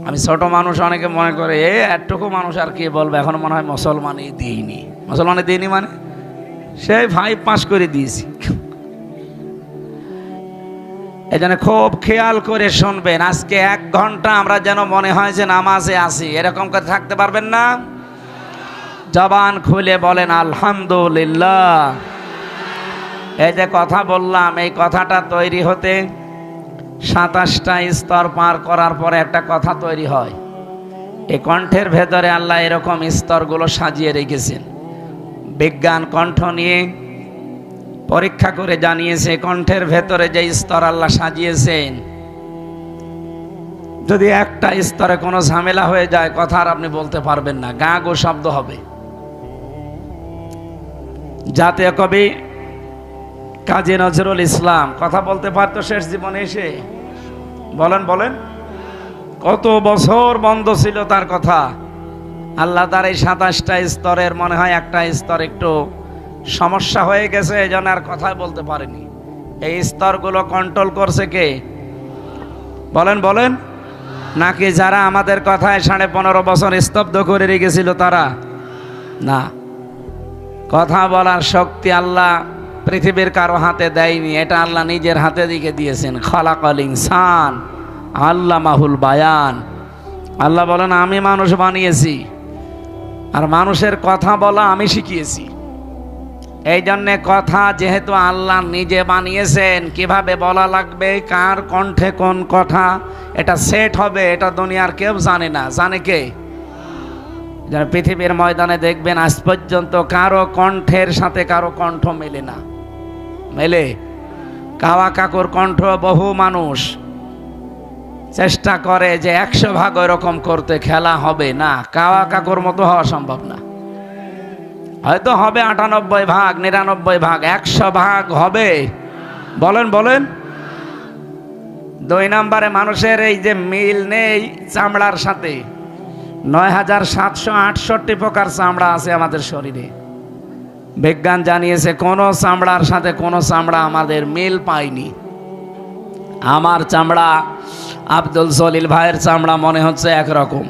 আমি ছোট মানুষ, অনেকে মনে করে এতটুকু মানুষ আর কি বলবে, এখন মনে হয় মুসলমানই দিইনি। মুসলমানই দিইনি মানে সেই 5 পাস করে দিয়েছি। এই জন্য খুব খেয়াল করে শুনবেন। আজকে 1 ঘন্টা আমরা যেন মনে হয় যে নামাজে আছি, এরকম করে থাকতে পারবেন না? জবান খুলে বলেন আলহামদুলিল্লাহ। এই যে কথা বললাম, এই কথাটা তৈরি হতে 27টা স্তর পার করার পরে একটা কথা তৈরি হয়। এই কণ্ঠের ভেতরে আল্লাহ এরকম স্তরগুলো সাজিয়ে রেখেছেন। বিজ্ঞান কণ্ঠ নিয়ে পরীক্ষা করে জানিয়েছে কণ্ঠের ভেতরে যে স্তর আল্লাহ সাজিয়েছেন, যদি একটা স্তরে কোনো ঝামেলা হয়ে যায় কথা আর আপনি বলতে পারবেন না, গা গো শব্দ হবে। জাতীয় কবি কাজী নজরুল ইসলাম কথা বলতে পারতো শেষ জীবনে এসে? বলেন বলেন, কত বছর বন্ধ ছিল তার কথা। আল্লাহ তার এই 27টা স্তরের মনে হয় একটা স্তর একটু সমস্যা হয়ে গেছে, এই জন্য আর কথা বলতে পারেনি। এই স্তরগুলো কন্ট্রোল করছে কে? বলেন বলেন, নাকি যারা আমাদের কথায় 15.5 বছর স্তব্ধ করে রেখেছিল তারা? না, কথা বলার শক্তি আল্লাহ পৃথিবীর কারো হাতে দেয়নি, এটা আল্লাহ নিজের হাতে দিকে দিয়েছেন। খালাকাল ইনসান আল্লামাহুল বায়ান। আল্লাহ বলেন আমি মানুষ বানিয়েছি, আর মানুষের কথা বলা আমি শিখিয়েছি। এই জন্যে কথা যেহেতু আল্লাহ নিজে বানিয়েছেন, কিভাবে বলা লাগবে, কার কণ্ঠে কোন কথা এটা সেট হবে, এটা দুনিয়ার কেউ জানে না। জানে কে? যারা পৃথিবীর ময়দানে দেখবেন আজ পর্যন্ত কারো কণ্ঠের সাথে কারো কণ্ঠ মেলে না। মেলে? কাওয়া কাকুর কণ্ঠ বহু মানুষ চেষ্টা করে যে 100 ভাগ ওইরকম করতে, খেলা হবে না, কাওয়া কাকুর মতো হওয়া সম্ভব না। হয়তো হবে 98 ভাগ, 99 ভাগ, 100 ভাগ হবে? বলেন বলেন। 2 নম্বরে মানুষের এই যে মিল নেই চামড়ার সাথে। 9768 প্রকার চামড়া আছে আমাদের শরীরে। বিজ্ঞান জানিয়েছে কোনো চামড়ার সাথে কোনো চামড়া আমাদের মিল পায়নি। আমার চামড়া আব্দুল জলিল ভাইয়ের চামড়া মনে হচ্ছে একরকম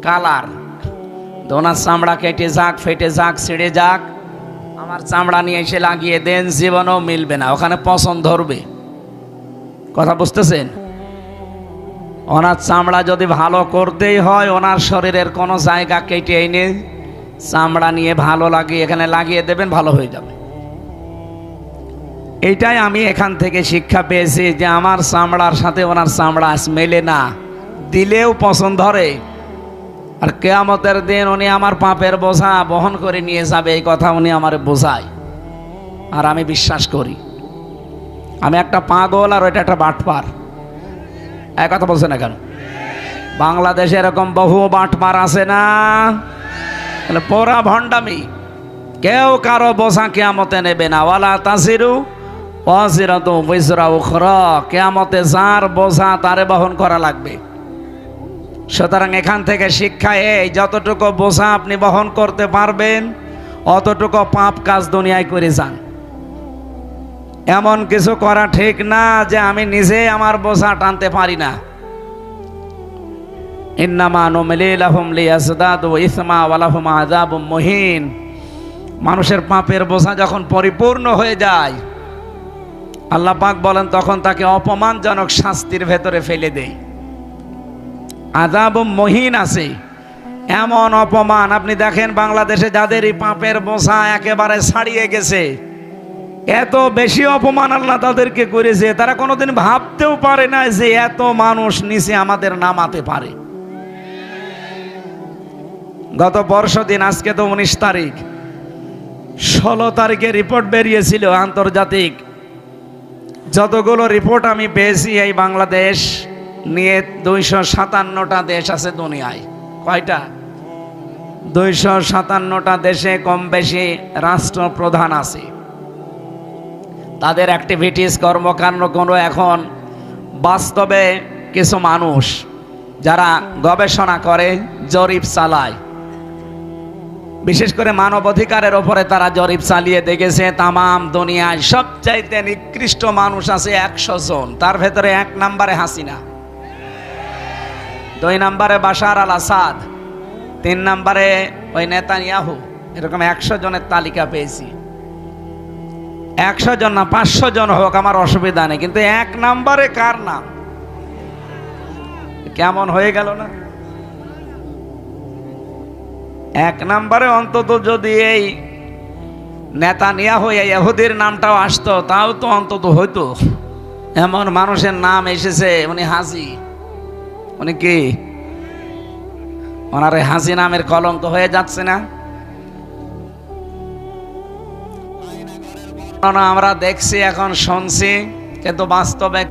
কালার। ওনার চামড়া কেটে যাক, ফেটে যাক, ছিঁড়ে যাক, আমার চামড়া নিয়ে এসে লাগিয়ে দেন, জীবনেও মিলবে না, ওখানে পছন্দ ধরবে। কথা বুঝতেছেন? ওনার চামড়া যদি ভালো করতেই হয়, ওনার শরীরের কোনো জায়গা কেটে এনে চামড়া নিয়ে ভালো লাগিয়ে এখানে লাগিয়ে দেবেন, ভালো হয়ে যাবে। এইটাই আমি এখান থেকে শিক্ষা পেয়েছি যে আমার চামড়ার সাথে ওনার চামড়া মেলে না, দিলেও পছন্দ ধরে। আর কিয়ামতের দিন উনি আমার পাপের বোঝা বহন করে নিয়ে যাবে, এই কথা উনি আমারে বোঝায়, আর আমি বিশ্বাস করি। আমি একটা পাগল আর ওইটা একটা বাটপার। এক কথা বলছে না কেন? বাংলাদেশে এরকম বহু বাটপার আছে না? পোড়া ভণ্ডামি। কেউ কারো বোঝা কিয়ামতে নেবে না। ওয়ালা তাসিরু ওয়াজিরাতু বিজরা উখরা। কিয়ামতে যার বোঝা তারে বহন করা লাগবে। সুতরাং এখান থেকে শিক্ষা এই, যতটুকু বোঝা আপনি বহন করতে পারবেন অতটুকু পাপ কাজ দুনিয়ায় করে যান। এমন কিছু করা ঠিক না যে আমি নিজে আমার বোঝা টানতে পারি না। ইন্নামা নুমলি লাহুম লিয়াজদাদু ইসমা ওয়া লাহুম আযাবুম মুহিন। মানুষের পাপের বোঝা যখন পরিপূর্ণ হয়ে যায়, আল্লাহ পাক বলেন তখন তাকে অপমানজনক শাস্তির ভেতরে ফেলে দেই। আযাবুম মুহিন আছে, এমন অপমান। আপনি দেখেন বাংলাদেশে যাদের এই পাপের বোঝা একেবারে ছাড়িয়ে গেছে, এত বেশি অপমান আল্লাহ তাদেরকে করেছে, তারা কোনোদিন ভাবতেও পারে না যে এত মানুষ নিচে আমাদের নামাতে পারে। গত পরশুদিন, আজকে তো 19 তারিখ, 16 তারিখে রিপোর্ট বেরিয়েছিল আন্তর্জাতিক। যতগুলো রিপোর্ট আমি পেয়েছি এই বাংলাদেশ নিয়ে 257টা দেশ আছে দুনিয়ায়। কয়টা? 257টা দেশে কম বেশি রাষ্ট্রপ্রধান আছে। তাদের অ্যাক্টিভিটিস, কর্মকাণ্ডগুলো এখন বাস্তবে কিছু মানুষ যারা গবেষণা করে, জরিপ চালায়, বিশেষ করে মানবাধিকারের ওপরে তারা জরিপ চালিয়ে দেখেছে তামাম দুনিয়ায় সবচাইতে নিকৃষ্ট মানুষ আছে 100 জন, তার ভেতরে 1 নম্বরে হাসিনা। 2 নম্বরে বাশার আল আসাদ, 3 নম্বরে ওই নেতানিয়াহু। এরকম 100 জনের তালিকা পেয়েছি। 100 জন না 500 জন হোক, আমার অসুবিধা নেই, কিন্তু 1 নম্বরে কার নাম? কেমন হয়ে গেল না? 1 নম্বরে অন্তত যদি এই নেতানিয়াহু এই ইহুদির নামটাও আসতো, তাও তো অন্তত হইতো। এমন মানুষের নাম এসেছে, উনি হাজি। উনি কি? ওনার এই হাজি নামের কলঙ্ক হয়ে যাচ্ছে না? আমরা দেখছি, এখন শুনছি, কিন্তু বাস্তবে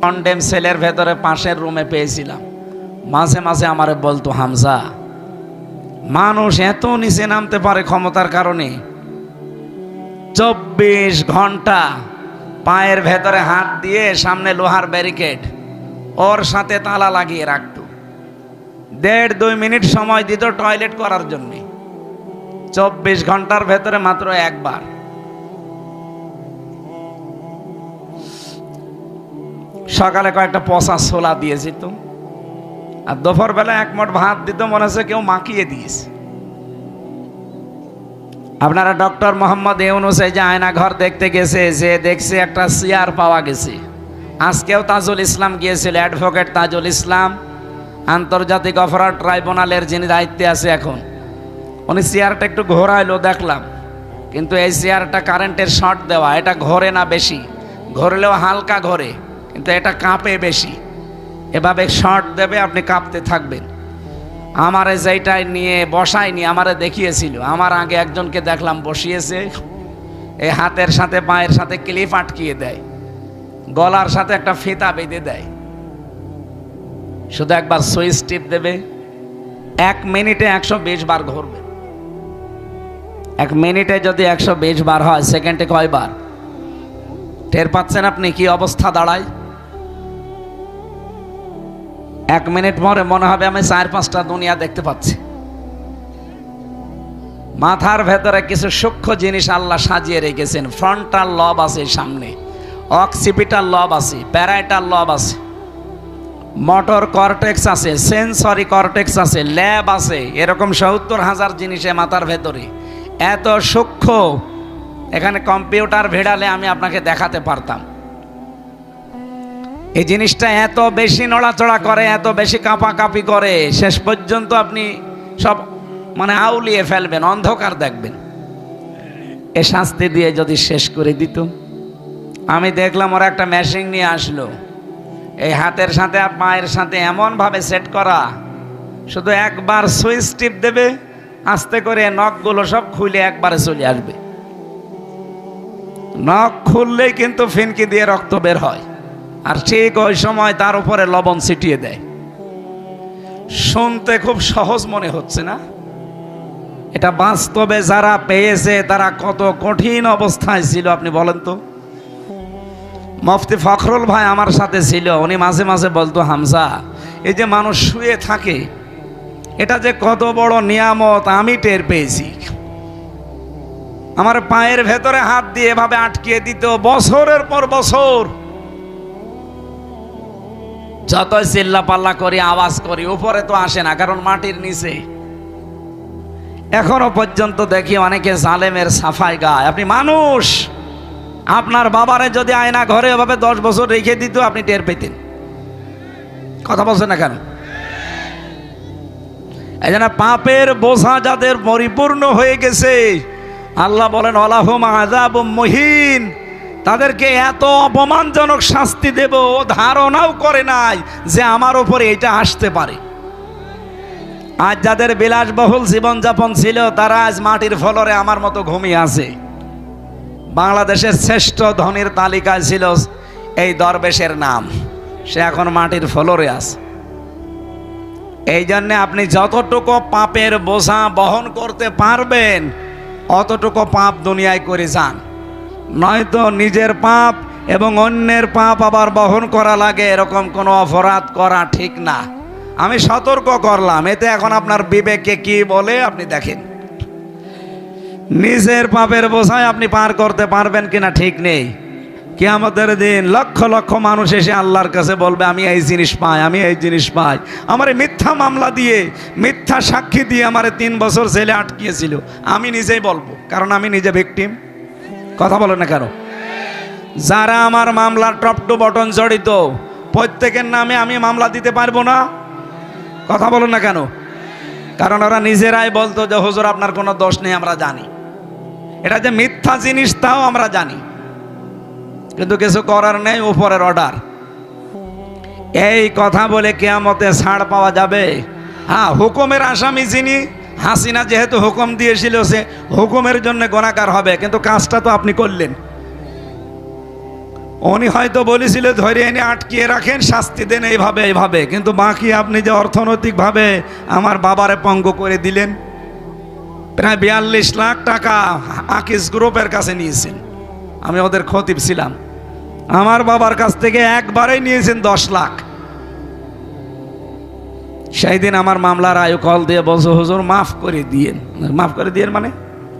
কন্ডেম সেলের ভেতরে পাশের রুমে পেয়েছিলাম। মাঝে মাঝে আমারে বলতো, হামজা, মানুষ এত নিচে নামতে পারে ক্ষমতার কারণে। 24 ঘন্টা পায়ের ভেতরে হাত দিয়ে সামনে লোহার ব্যারিকেড, ওর সাথে তালা লাগিয়ে রাখতো। 1.5-2 মিনিট সময় দিত টয়লেট করার জন্য। 24 ঘন্টার ভেতরে মাত্র একবার। সকালে কয়েকটা পচা ছোলা দিয়েছি তো, আর দুপুর বেলা 1 মুঠ ভাত দিত, মনে হচ্ছে কেউ মাখিয়ে দিয়েছে। আপনারা ডক্টর মোহাম্মদ ইউনূস এই যে আয়না ঘর দেখতে গেছে, যে দেখছে একটা চেয়ার পাওয়া গেছে। আজকেও তাজুল ইসলাম গিয়েছিল, অ্যাডভোকেট তাজুল ইসলাম, আন্তর্জাতিক অপরাধ ট্রাইব্যুনালের যিনি দায়িত্বে আছে এখন। উনি চেয়ারটা একটু ঘোরাইলো দেখলাম, কিন্তু এই চেয়ারটা কারেন্টের শর্ট দেওয়া, এটা ঘোরে না বেশি, ঘোরলেও হালকা ঘোরে, কিন্তু এটা কাঁপে বেশি। এভাবে শর্ট দেবে, আপনি কাঁপতে থাকবেন। আমারে যেইটাই নিয়ে বসায়নি, আমারে দেখিয়েছিল। আমার আগে একজনকে দেখলাম বসিয়েছে, এই হাতের সাথে পায়ের সাথে ক্লিপ আটকিয়ে দেয়, গলার সাথে একটা ফিতা বেঁধে দেয়। শুধু একবার সুইচ টিপ দেবে, 1 মিনিটে 120 বার ঘুরবে। 1 মিনিটে যদি 120 বার হয়, সেকেন্ডে কয়বার? টের পাচ্ছেন আপনি কি অবস্থা দাঁড়ায়? 1 মিনিট পরে মনে হবে আমি 4-5টা দুনিয়া দেখতে পাচ্ছি। মাথার ভেতরে কিছু সূক্ষ্ম জিনিস আল্লাহ সাজিয়ে রেখেছেন। ফ্রন্টাল লব আছে সামনে, অক্সিপিটাল লব আছে, প্যারাইটাল লব আছে, মোটর কর্টেক্স আছে, সেন্সরি কর্টেক্স আছে, ল্যাব আছে। এরকম 70,000 জিনিসে মাথার ভেতরে, এত সূক্ষ্ম। এখানে কম্পিউটার ভিড়ালে আমি আপনাকে দেখাতে পারতাম। এই জিনিসটা এত বেশি নড়াচড়া করে, এত বেশি কাঁপাকাঁপি করে, শেষ পর্যন্ত আপনি সব মানে আউলিয়ে ফেলবেন, অন্ধকার দেখবেন। এ শাস্তি দিয়ে যদি শেষ করে দিত। আমি দেখলাম ওরা একটা মেশিন নিয়ে আসলো, এই হাতের সাথে আর পায়ের সাথে এমনভাবে সেট করা, শুধু একবার সুইচ টিপ দেবে, আস্তে করে নখগুলো সব খুলে একবারে চলে আসবে। নখ খুললেই কিন্তু ফিনকি দিয়ে রক্ত বের হয়, আর ঠিক ওই সময় তার উপরে লবণ ছিটিয়ে দেয়। শুনতে খুব সহজ মনে হচ্ছে না? এটা বাস্তবে যারা পেয়েছে তারা কত কঠিন অবস্থায় ছিল আপনি বলেন তো। মুফতি ফখরুল ভাই আমার সাথে ছিল, উনি মাঝে মাঝে বলতো, হামজা, এই যে মানুষ শুয়ে থাকে, এটা যে কত বড় নিয়ামত আমি টের পেয়েছি। আমার পায়ের ভেতরে হাত দিয়ে এভাবে আটকিয়ে দিত বছরের পর বছর। যতই চিল্লা পাল্লা করি, আওয়াজ করি, উপরে তো আসে না, কারণ মাটির নিচে। এখনো পর্যন্ত দেখি অনেকে জালেমের সাফাই গায়। আপনি মানুষ, আপনার বাবারে যদি আয়না ঘরে এভাবে 10 বছর রেখে দিত, আপনি টের পেতেন। কথা বলছেন না কেন? এই জন্য পাপের বোঝা যাদের পরিপূর্ণ হয়ে গেছে, আল্লাহ বলেন আলাহুম আযাবুম মুহিন, তাদেরকে এত অপমানজনক শাস্তি দেব, ও ধারণাও করে নাই যে আমার উপরে এটা আসতে পারে। আজ যাদের বিলাসবহুল জীবনযাপন ছিল, তারা আজ মাটির ফ্লোরে আমার মতো ঘুমিয়ে আছে। বাংলাদেশের শ্রেষ্ঠ ধনীর তালিকায় ছিল এই দরবেশের নাম, সে এখন মাটির ফ্লোরে আছে। এই জন্যে আপনি যতটুকু পাপের বোঝা বহন করতে পারবেন অতটুকু পাপ দুনিয়ায় করে যান, নয়তো নিজের পাপ এবং অন্যের পাপ আবার বহন করা লাগে, এরকম কোনো অপরাধ করা ঠিক না। আমি সতর্ক করলাম, এতে এখন আপনার বিবেকে কি বলে আপনি দেখেন। নিজের পাপের বোঝায় আপনি পার করতে পারবেন কিনা ঠিক নেই। কিয়ামতের দিন লক্ষ লক্ষ মানুষ এসে আল্লাহর কাছে বলবে আমি এই জিনিস পাই, আমি এই জিনিস পাই। আমার মিথ্যা মামলা দিয়ে, মিথ্যা সাক্ষী দিয়ে আমার 3 বছর জেলে আটকিয়েছিল। আমি নিজেই বলবো, কারণ আমি নিজে ভিকটিম। কথা বলো না কেন? যারা আমার মামলার টপ টু বটন জড়িত প্রত্যেকের নামে আমি মামলা দিতে পারবো না। কথা বলো না কেন? কারণ ওরা নিজেরাই বলতো যে হুজুর আপনার কোনো দোষ নেই, আমরা জানি এটা যে মিথ্যা জিনিস, তাও আমরা জানি, কিন্তু কিছু করার নেই, উপরের অর্ডার। এই কথা বলে কিয়ামতে ছাড় পাওয়া যাবে? হ্যাঁ, হুকুমের আসামি যিনি, হাসিনা যেহেতু হুকুম দিয়েছিল, সে হুকুমের জন্য গুনাহগার হবে, কিন্তু কাজটা তো আপনি করলেন। উনি হয়তো বলেছিল ধরে এনে আটকিয়ে রাখেন, শাস্তি দেন এইভাবে এইভাবে, কিন্তু বাকি আপনি যে অর্থনৈতিকভাবে আমার বাবারে পঙ্গু করে দিলেন, প্রায় 42 লাখ টাকা আকিস গ্রুপের কাছে নিয়েছেন। আমি ওদের খতিব ছিলাম। আমার বাবার কাছ থেকে একবারেই নিয়েছেন 10 লাখ। সেই দিন আমার মামলার আয়ু কল দিয়ে বলছো হুজুর মাফ করে দিয়েন। মাফ করে দিয়েন মানে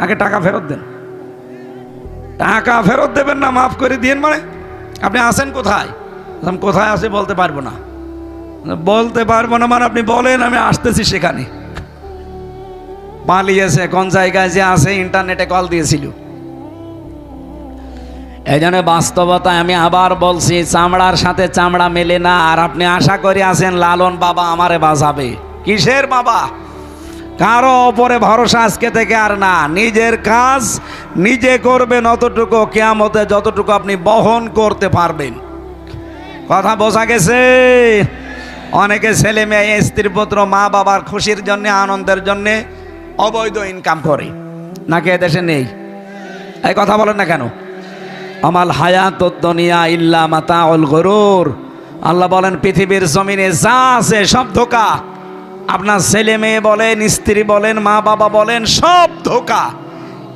আগে টাকা ফেরত দেন। টাকা ফেরত দেবেন না, মাফ করে দিয়েন মানে আপনি আছেন কোথায়? আমি কোথায় আছি বলতে পারবো না। বলতে পারবো না মানে আপনি বলেন, আমি আসতেছি সেখানে। পালিয়েছে, কোন জায়গায় যে আছে ইন্টারনেটে কল দিয়েছিল। এই জন্য বাস্তবতায় আমি আবার বলছি, চামড়ার সাথে চামড়া মেলে না। আর আপনি আশা করে আছেন লালন বাবা আমারে বাঁচাবে। কিসের বাবা? কারো ওপরে ভরসা আজকে থেকে আর না। নিজের কাজ নিজে করবেন, অতটুকু কিয়ামতে যতটুকু আপনি বহন করতে পারবেন। কথা বোঝা গেছে? অনেকে ছেলে মেয়ে, স্ত্রী পুত্র, মা বাবার খুশির জন্য, আনন্দের জন্য অবৈধ ইনকাম করে, নাকি এদেশে নেই? এই কথা বলেন না কেন? আমাল হায়াতুদ দুনিয়া ইল্লা মাতাউল গুরুর। আল্লাহ বলেন পৃথিবীর জমিনে যা আছে সব ধোঁকা। আপনার ছেলে মেয়ে বলেন, স্ত্রী বলেন, মা বাবা বলেন, সব ধোঁকা।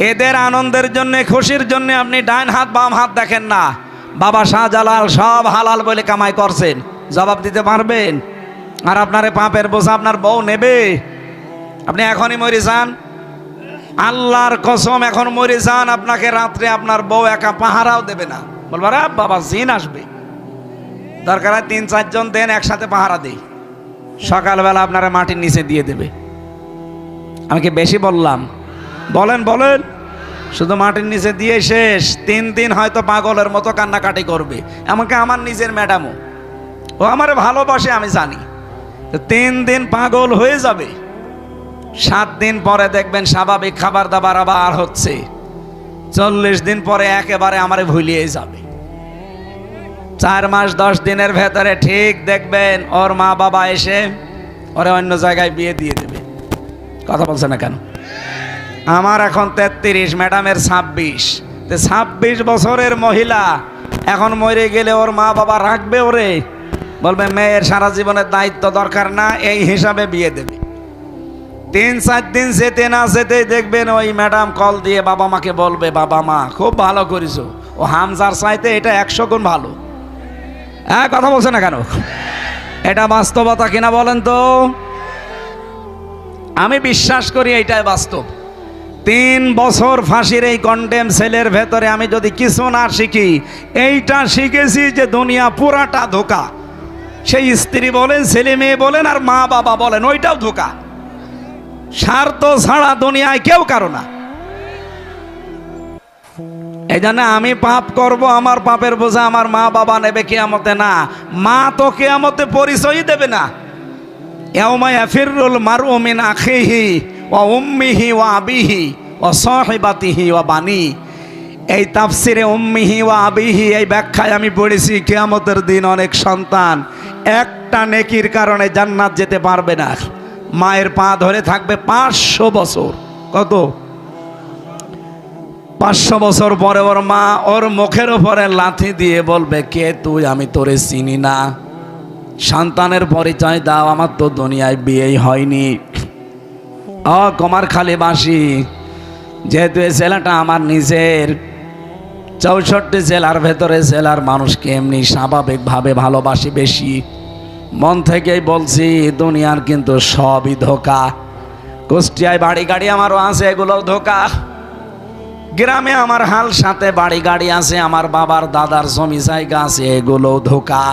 এদের আনন্দের জন্য, খুশির জন্য আপনি ডান হাত বাম হাত দেখেন না। বাবা শাহজালাল সব হালাল বলে কামাই করছেন, জবাব দিতে পারবেন? আর আপনারে পাপের বোঝা আপনার বউ নেবে? আপনি এখনই মরে যান, আল্লাহর কসম এখন মরে যান, আপনাকে রাত্রে আপনার বউ একা পাহারাও দেবে না। বলবা রে বাবা জিন আসবে, দরকার হয় 3-4 জন দেন, একসাথে পাহারা দেই, সকালবেলা আপনারা মাটির নিচে দিয়ে দেবে। আমি কি বেশি বললাম? বলেন বলেন। শুধু মাটির নিচে দিয়ে শেষ। 3 দিন হয়তো পাগলের মতো কান্নাকাটি করবে। এমনকি আমার নিজের ম্যাডামও, ও আমারে ভালোবাসে আমি জানি, 3 দিন পাগল হয়ে যাবে। 7 দিন পরে দেখবেন স্বাভাবিক খাবার দাবার আবার হচ্ছে। 40 দিন পরে একেবারে আমারে ভুলিয়ে যাবে। 4 মাস 10 দিনের ভেতরে ঠিক দেখবেন ওর মা বাবা এসে ওরে অন্য জায়গায় বিয়ে দিয়ে দেবে। কথা বলছে না কেন? আমার এখন 33, ম্যাডামের 26। 26 বছরের মহিলা এখন মরে গেলে ওর মা বাবা রাখবে ওরে? বলবে মেয়ের সারা জীবনের দায়িত্ব দরকার না, এই হিসাবে বিয়ে দেবে। 3-4 দিন যেতে না যেতেই দেখবেন ওই ম্যাডাম কল দিয়ে বাবা মাকে বলবে, বাবা মা খুব ভালো করেছো, ও হামজার চাইতে এটা 100 গুণ ভালো। হ্যাঁ, কথা বলছে না কেন? এটা বাস্তবতা কিনা বলেন তো? আমি বিশ্বাস করি এইটাই বাস্তব। 3 বছর ফাঁসির এই কন্ডেম সেলের ভেতরে আমি যদি কিছু না শিখি, এইটা শিখেছি যে দুনিয়া পুরাটা ধোঁকা। সেই স্ত্রী বলেন, ছেলে মেয়ে বলেন, আর মা বাবা বলেন, ওইটাও ধোঁকা। স্বার্থ ছাড়া দুনিয়ায় কেউ কারো না। এই জন্য আমি পাপ করব, আমার পাপের বোঝা আমার মা বাবা নেবে কিয়ামতে না। মা তো কিয়ামতে পরিচয়ই দেবে না। ইয়াউমা ইয়াফিরুল মারউ মিন আখিহি ওয়া উম্মিহি ওয়া আবিহি ওয়া সাহিবাতিহি ওয়া বানি। এই তাফসিরে উম্মিহি ওয়া আবিহি এই ব্যাখ্যায় আমি পড়েছি কিয়ামতের দিন অনেক সন্তান একটা নেকির কারণে জান্নাত যেতে পারবে না। মায়ের পা ধরে থাকবে 500 বছর। কত? 500 বছর পরে ওর মা ওর মুখের উপরে লাথি দিয়ে বলবে, কে তুই? আমি তোরে চিনি না। সন্তানের পরিচয় দাও, আমার তো দুনিয়ায় বিয়েই হয়নি। কুমারখালীবাসী, যেহেতু এই জেলাটা আমার নিজের, 64 জেলার ভেতরে জেলার মানুষকে এমনি স্বাভাবিকভাবে ভালোবাসি বেশি। মন থেকেই বলছি, দুনিয়ার কিন্তু সবই ধোঁকা। কুষ্টিয়ায় বাড়ি গাড়ি আমারও আছে, এগুলো ধোঁকা। গ্রামে আমার হাল সাথে বাড়ি গাড়ি আছে, আমার বাবার দাদার জমি জায়গা আছে, এগুলো ধোঁকা।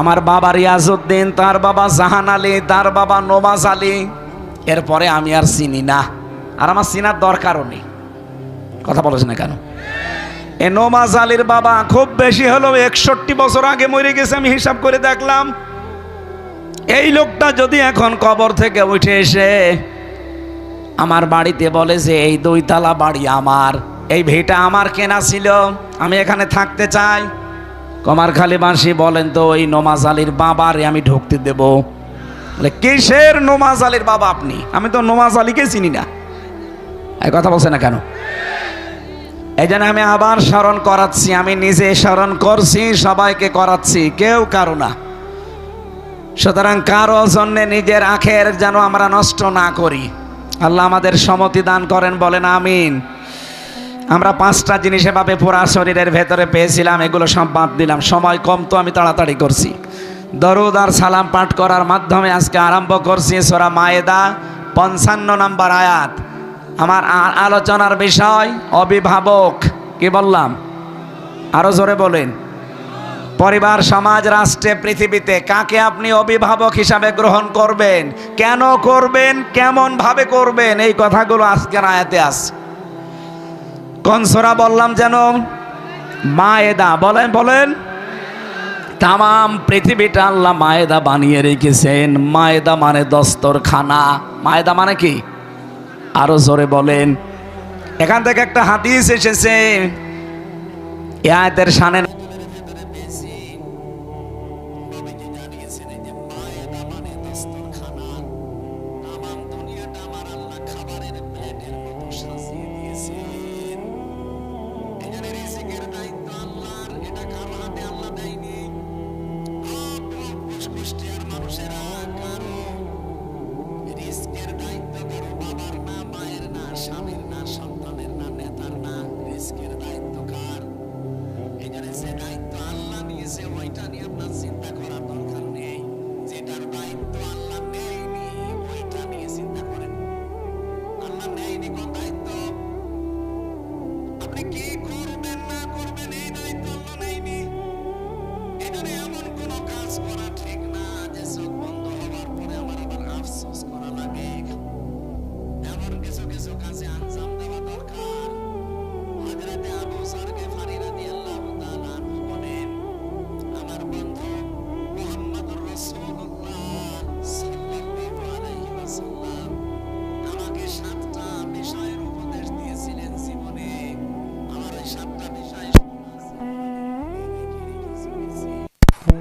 আমার বাবা রিয়াজউদ্দিন, তার বাবা জাহান আলী, তার বাবা নওয়াজ আলী, এরপরে আমি আর চিনি না, আর আমার চিনার দরকারও নেই। কথা বলেছ না কেন? এ নওয়াজ আলীর বাবা খুব বেশি হলো 61 বছর আগে মরে গেছে, আমি হিসাব করে দেখলাম। এই লোকটা যদি এখন কবর থেকে উঠে এসে আমার বাড়িতে বলে যে এই 2 তলা বাড়ি আমার, এই ভিটা আমার কেনা ছিল, আমি এখানে থাকতে চাই, কুমারখালীবাসী বলেন তো ওই নওয়াজ আলীর বাবারে আমি ঢুকতে দেব? কিসের নওয়াজ আলীর বাবা আপনি? আমি তো নওয়াজ আলীকে চিনি না। এই কথা বলছে না কেন? এই জন্য আমি আবার স্মরণ করাচ্ছি, আমি নিজে স্মরণ করছি, সবাইকে করাচ্ছি, কেউ কারো না। সুতরাং কারো জন্য নিজের আখের যেন আমরা নষ্ট না করি। আল্লাহ আমাদের সমতি দান করেন, বলেন আমিন। আমরা 5টা জিনিস এভাবে পুরা শরীরের ভেতরে পেয়েছিলাম, এগুলো সব বাদ দিলাম, সময় কম তো আমি তাড়াতাড়ি করছি। দরুদ আর সালাম পাঠ করার মাধ্যমে আজকে আরম্ভ করছি সূরা মায়েদা 55 নম্বর আয়াত। আমার আলোচনার বিষয় অভিভাবক। কি বললাম? আরো জোরে বলেন। পরিবার, সমাজ, রাষ্ট্রে, পৃথিবীতে কাকে আপনি অভিভাবক হিসাবে গ্রহণ করবেন, কেন করবেন, কেমন ভাবে করবেন, এই কথাগুলো আজকের আয়াতে আছে। কোন সূরা বললাম যেন? মায়েদা। বলেন বলেন। তামাম পৃথিবীটা আল্লাহ মায়েদা বানিয়ে রেখেছেন। মায়েদা মানে দস্তরখানা। মায়েদা মানে কি? আরো জোরে বলেন। এখান থেকে একটা হাদিস এসেছে, এই আয়াতের শানে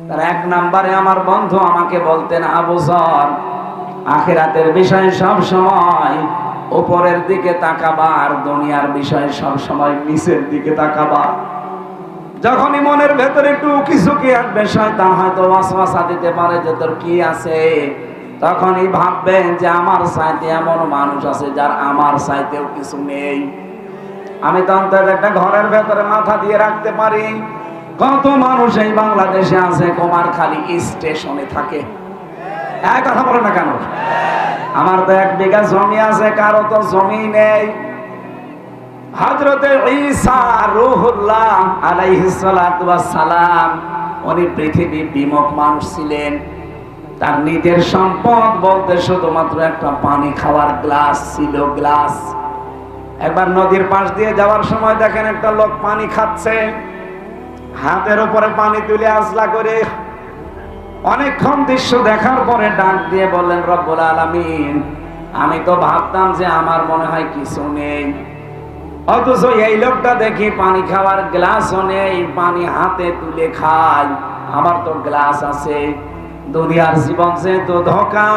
তার 1 নম্বরে আমার বন্ধু আমাকে বলতেন, আবু যর, আখিরাতের বিষয়ে সব সময় উপরের দিকে তাকাবা, আর দুনিয়ার বিষয়ে সব সময় নিচের দিকে তাকাবা। যখনই মনের ভেতরে একটু উকিঝুঁকি আসবে, শয়তান হয়তো ওয়াসওয়াসা দিতে পারে যে তোর কি আছে, তখনই ভাববেন যে আমার চাইতে এমন মানুষ আছে যার আমার চাইতেও কিছু নেই। আমি তো অন্তত একটা ঘরের ভেতরে মাথা দিয়ে রাখতে পারি। কত মানুষ এই বাংলাদেশে আছে কুমারখালী স্টেশনে থাকে। এক কথা বলে না কেন? আমার তো 1 বিঘা জমি আছে, কারো তো জমি নেই। হযরতে ঈসা রূহুল্লাহ আলাইহিস সালাতু ওয়াস সালাম, উনি পৃথিবী বিমুখ মানুষ ছিলেন। তার নিজের সম্পদ বলতে শুধুমাত্র একটা পানি খাওয়ার গ্লাস ছিল, গ্লাস। একবার নদীর পাশ দিয়ে যাওয়ার সময় দেখেন একটা লোক পানি খাচ্ছে, হাতের উপরে পানি তুলে আজলা করে। অনেকক্ষণ দৃশ্য দেখার পরে ডাক দিয়ে বললেন, রব্বুল আলামিন, আমি তো ভাবতাম যে আমার মনে হয় কিছু নেই, অথচ এই লোকটা দেখি পানি খাওয়ার গ্লাসও নেই, পানি হাতে তুলে খায়, আমার তো গ্লাস আছে। দুনিয়ার জীবন যে তো ধোঁকা,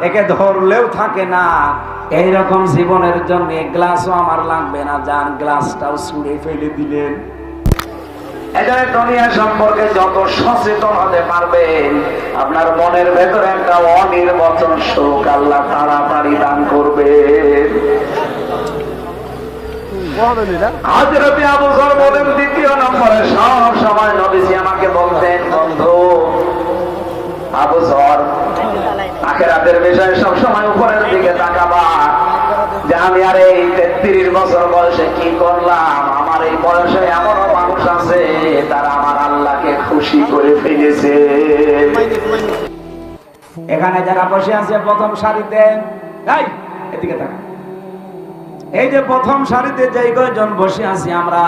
একে ধরলেও থাকে না। এইরকম জীবনের জন্য গ্লাসও আমার লাগবে না, যান গ্লাসটাও ছুঁড়ে ফেলে দিলেন। এখানে দুনিয়া সম্পর্কে যত সচেতন হতে পারবেন, আপনার মনের ভেতরে একটা অনির্বচন সুখ আল্লাহ তাড়াতাড়ি দান করবেন। হযরতে আবু যর বলেন, দ্বিতীয় নম্বরে সব সময় নবীজি আমাকে বলতেন, বন্ধু আবু যর, আখিরাতের বিষয়ে সব সময় উপরের দিকে তাকাবা, যে আমি আর এই 33 বছর বয়সে কি করলাম। আমার এই বয়সে এমনও মানুষ আছে তারা আমার আল্লাহকে খুশি করে ফেলেছে। এখানে যারা বসে আছে প্রথম সারিতে, এদিকে তাকা, এই যে প্রথম সারিতে যে কয়জন বসে আছি আমরা,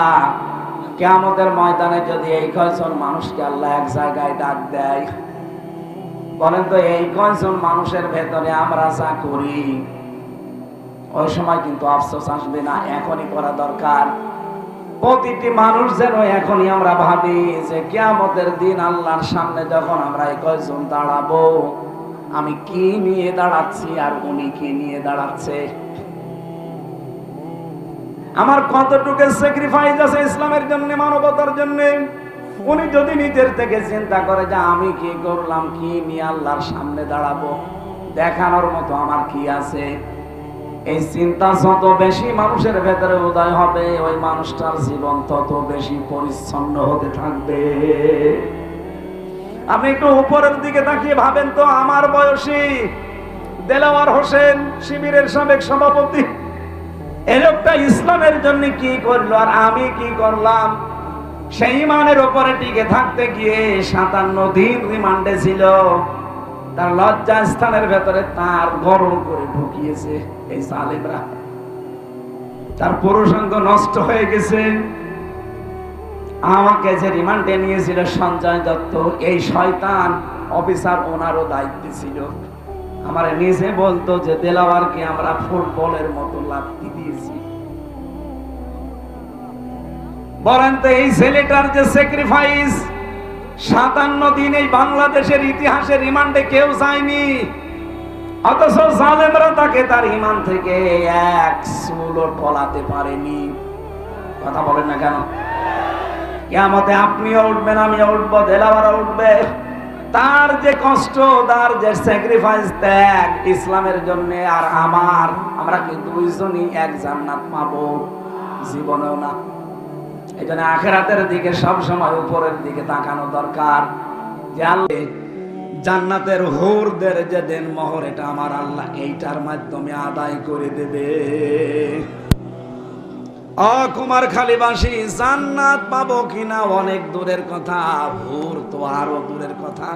কিয়ামতের ময়দানে যদি এই কয়জন মানুষকে আল্লাহ এক জায়গায় ডাক দেয়, বলেন তো এই কয়জন মানুষের ভেতরে আমরা যা করি ওই সময় কিন্তু আফসোস আসবে না? এখনই করা দরকার। প্রতিটি মানুষ যেন এখনই আমরা ভাবি যে কিয়ামতের দিন আল্লাহর সামনে যখন আমরা এই কয়জন দাঁড়াবো, আমি কি নিয়ে দাঁড়াচ্ছি আর উনি কি নিয়ে দাঁড়াচ্ছে, আমার কতটুকু স্যাক্রিফাইস আছে ইসলামের জন্য, মানবতার জন্য। উনি যদি নিজের থেকে চিন্তা করে যে আমি কি করলাম, কি নিয়ে আল্লাহর সামনে দাঁড়াবো, দেখানোর মতো আমার কি আছে, এই চিন্তা যত বেশি মানুষের ভেতরে উদয় হবে, ওই মানুষটার জীবন তত বেশি পরিচ্ছন্ন হতে থাকবে। আপনি একটু উপরের দিকে তাকিয়ে ভাবেন তো, আমার বয়সী দেলাওয়ার হোসেন, শিবিরের সাবেক সভাপতি, এই লোকটা ইসলামের জন্য কি করলো আর আমি কি করলাম। সেই ইমানের উপরে টিকে থাকতে গিয়ে 57 দিন রিমান্ডে ছিল। তার লজ্জা স্থানের ভেতরে তার গরম করে ঢুকিয়েছে এই জালেমরা। তার পুরুষাঙ্গ নষ্ট হয়ে গেছে। আমাকে যে রিমান্ডে নিয়েছিল সঞ্জয় দত্ত, এই শয়তান অফিসার, ওনারও দায়িত্ব ছিল। আমার নিজে বলতো যে দেলাওয়ারকে আমরা ফুটবলের মতো লাথি দিয়েছি। বলেন তো এই ছেলেটার যে স্যাক্রিফাইস, 57 দিন এই বাংলাদেশের ইতিহাসে রিমান্ডে কেউ যায়নি, অথচ জালেমরা তাকে তার ঈমান থেকে এক চুলও টলাতে পারেনি। কথা বলেন না কেন? কিয়ামতে আপনিও উঠবেন, আমিও উঠবো, দেলাওয়ারও উঠবে। তার যে কষ্ট, তার যে স্যাক্রিফাইস, ত্যাগ ইসলামের জন্য আর আমার, আমরা কি দুইজনই এক জান্নাত পাবো? জীবনেও না। এই জন্য আখিরাতের দিকে সব সময় উপরের দিকে তাকানো দরকার। যে আল্লাহ জান্নাতের হুরদের যে দেন মোহর, এটা আমার আল্লাহ এইটার মাধ্যমে আদায় করে দেবে। কুমারখালীবাসী জান্নাত পাবো কিনা অনেক দূরের কথা, হুর তো আরো দূরের কথা।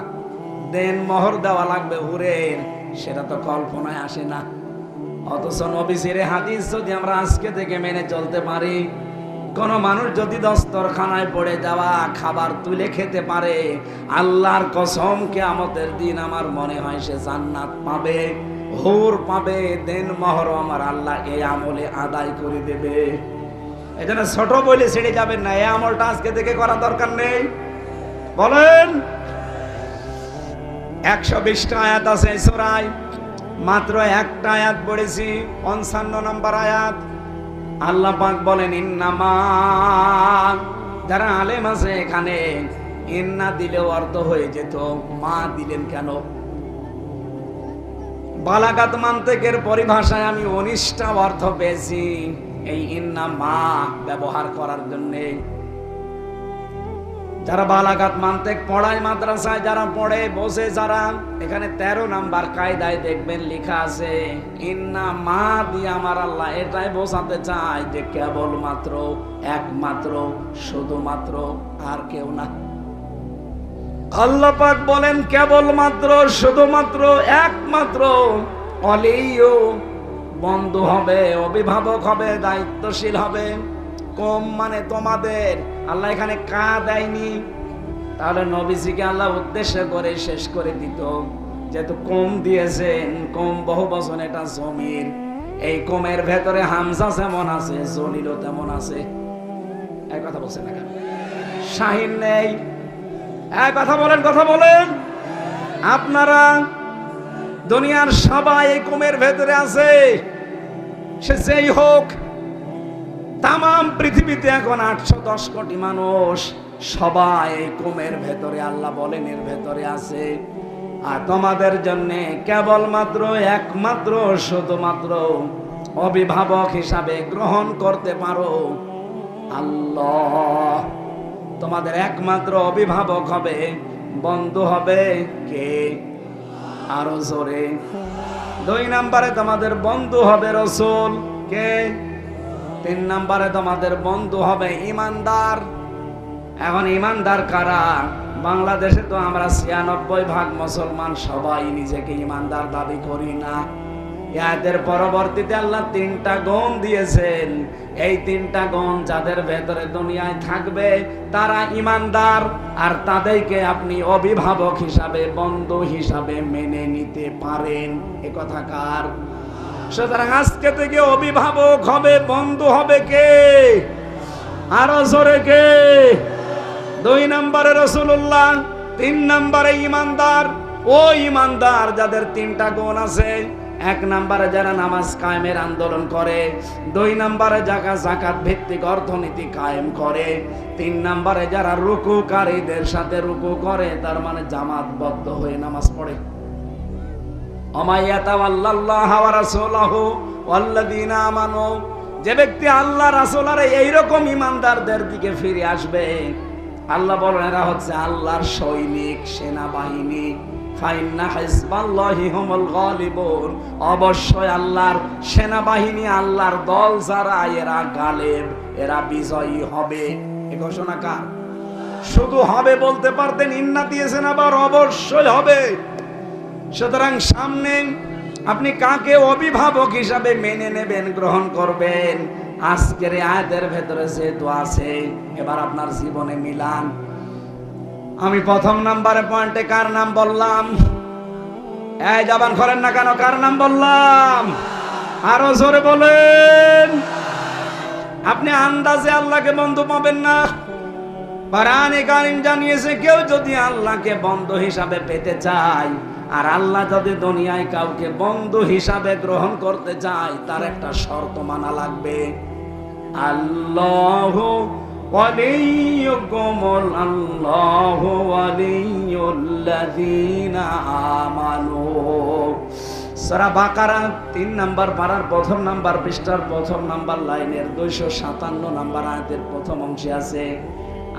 দেন মোহর দেওয়া লাগবে হুরের, সেটা তো কল্পনায় আসে না। অথচ নবীজির হাদিস যদি আমরা আজকে থেকে মেনে চলতে পারি, কোন মানুষ যদি দস্তরখানায় পড়ে যাওয়া খাবার তুলে খেতে পারে, আল্লাহর কসম কিয়ামতের দিন আমার মনে হয় সে জান্নাত পাবে, হুর পাবে, দেন মোহর আমার আল্লাহ এই আমলে আদায় করে দেবে। এজন্য ছোট বলে ছেড়ে যাবেন না, এই আমলটা আজকে থেকে করা দরকার নেই। বলেন 120টা আয়াত আছে এই সূরায়, মাত্র একটা আয়াত পড়েছি, 55 নম্বর আয়াত। আল্লাহ পাক বলেন ইন্নামা, যারা আলেম আছে এখানে, ইন্না দিলেও অর্থ হয়ে যেত, মা দিলেন কেন? বালাগাত মান্তিকের পরিভাষায় আমি 19টা অর্থ পেয়েছি এই ইন্না মা ব্যবহার করার জন্য। যারা বালাগাত মান্তিক পড়ায় মাদ্রাসায়, যারা পড়ে বসে, যারা এখানে 13 নাম্বার কায়দায় দেখবেন লেখা আছে ইন্না মা দিয়ে আমার আল্লাহ এটাই বোঝাতে চায় যে কেবলমাত্র, একমাত্র, শুধুমাত্র, আর কেউ না। আল্লাহ পাক বলেন কেবলমাত্র, শুধুমাত্র, একমাত্র। অলিও বন্ধু হবে, অভিভাবক হবে, দায়িত্বশীল হবে। কম মানে তোমাদের, আল্লাহ এখানে কা দেয়নি। তাহলে নবীজিকে আল্লাহ উদ্দেশ্য করে শেষ করে দিত, যেহেতু কম দিয়েছেন, কম বহু বছর এটা জমির, এই কমের ভেতরে হামজা যেমন আছে, জলিলও তেমন আছে। এক কথা বলছেন না কেন? শাহিন নেই। এক কথা বলেন, কথা বলেন। আপনারা দুনিয়ার সবাই এই কমের ভেতরে আছে, সে যেই হোক। তাম পৃথিবীতে এখন 810 কোটি মানুষ, সবাই কমের ভেতরে, আল্লাহ বলেন এর ভেতরে আছে। আর তোমাদের জন্য কেবলমাত্র একমাত্র শুধুমাত্র অভিভাবক হিসাবে গ্রহণ করতে পারো আল্লাহ। তোমাদের একমাত্র অভিভাবক হবে, বন্ধু হবে কে? আরো জোরে। 2 নম্বরে তোমাদের বন্ধু হবে রাসূল কে? 3 নম্বরে তোমাদের বন্ধু হবে ইমানদার। এখন ইমানদার কারা? বাংলাদেশে তো আমরা 96% মুসলমান, সবাই নিজেকে ইমানদার দাবি করি না। এদের পরবর্তীতে আল্লাহ 3টা গুণ দিয়েছেন। এই 3টা গুণ যাদের ভেতরে দুনিয়ায় থাকবে তারা ইমানদার, আর তাদেরকে আপনি অভিভাবক হিসাবে, বন্ধু হিসাবে মেনে নিতে পারেন। এ কথা কার? সুতরাং আজকে থেকে অভিভাবক হবে, বন্ধু হবে কে? আরো জোরে কে? 2 নম্বরে রাসূলুল্লাহ, 3 নম্বরে ইমানদার। ও ইমানদার যাদের 3টা গুণ আছে। 1 নম্বরে যারা নামাজ কায়েমের আন্দোলন করে, 2 নম্বরে যাকাত ভিত্তিক অর্থনীতি কায়েম করে, 3 নম্বরে যারা রুকুকারীদের সাথে রুকু করে, তার মানে জামাতবদ্ধ হয়ে নামাজ পড়ে। আমায়াতাওয়াল্লাল্লাহু ওয়া রাসূলুহু ওয়াল্লাযীনা আমানু, যে ব্যক্তি আল্লাহ রাসূল আর এইরকম ইমানদারদের দিকে ফিরে আসবে, আল্লাহ বলেন এরা হচ্ছে আল্লাহর সৈনিক, সেনাবাহিনী। ফাইন্না হিজবাল্লাহি হুমুল গালিবুন, অবশ্যই আল্লাহর সেনাবাহিনী, আল্লাহর দল যারা, এরা গালেব, এরা বিজয়ী হবে। এ ঘোষণা কার? শুধু হবে বলতে পারতেন, ইন্না দিয়েছেন, আবার অবশ্যই হবে। সুতরাং সামনে আপনি কাকে অভিভাবক হিসাবে মেনে নেবেন, গ্রহণ করবেন, আজকের আয়াতের ভেতরে যেহেতু আছে, এবার আপনার জীবনে মিলান। আমি 1 নম্বরে পয়েন্টে কার নাম বললাম? এই জবান খোলেন না কেন? কার নাম বললাম? আরো জোরে বলেন। আপনি আন্দাজে আল্লাহকে বন্ধু পাবেন না। কোরআনে কারীম জানিয়েছে, কেউ যদি আল্লাহকে বন্ধু হিসাবে পেতে চায়, আর আল্লাহ যদি দুনিয়ায় কাউকে বন্ধু হিসাবে গ্রহণ করতে চায়, তার একটা শর্ত মানা লাগবে। আল্লাহু ওয়ালিয়ুকুমুল, আল্লাহু ওয়ালিয়ুল্লাযীনা আমানু। সূরা বাকারা 3 নম্বর পারার 1 নম্বর পৃষ্ঠার 1 নম্বর লাইনের 257 নম্বর আয়াতের প্রথম অংশে আছে,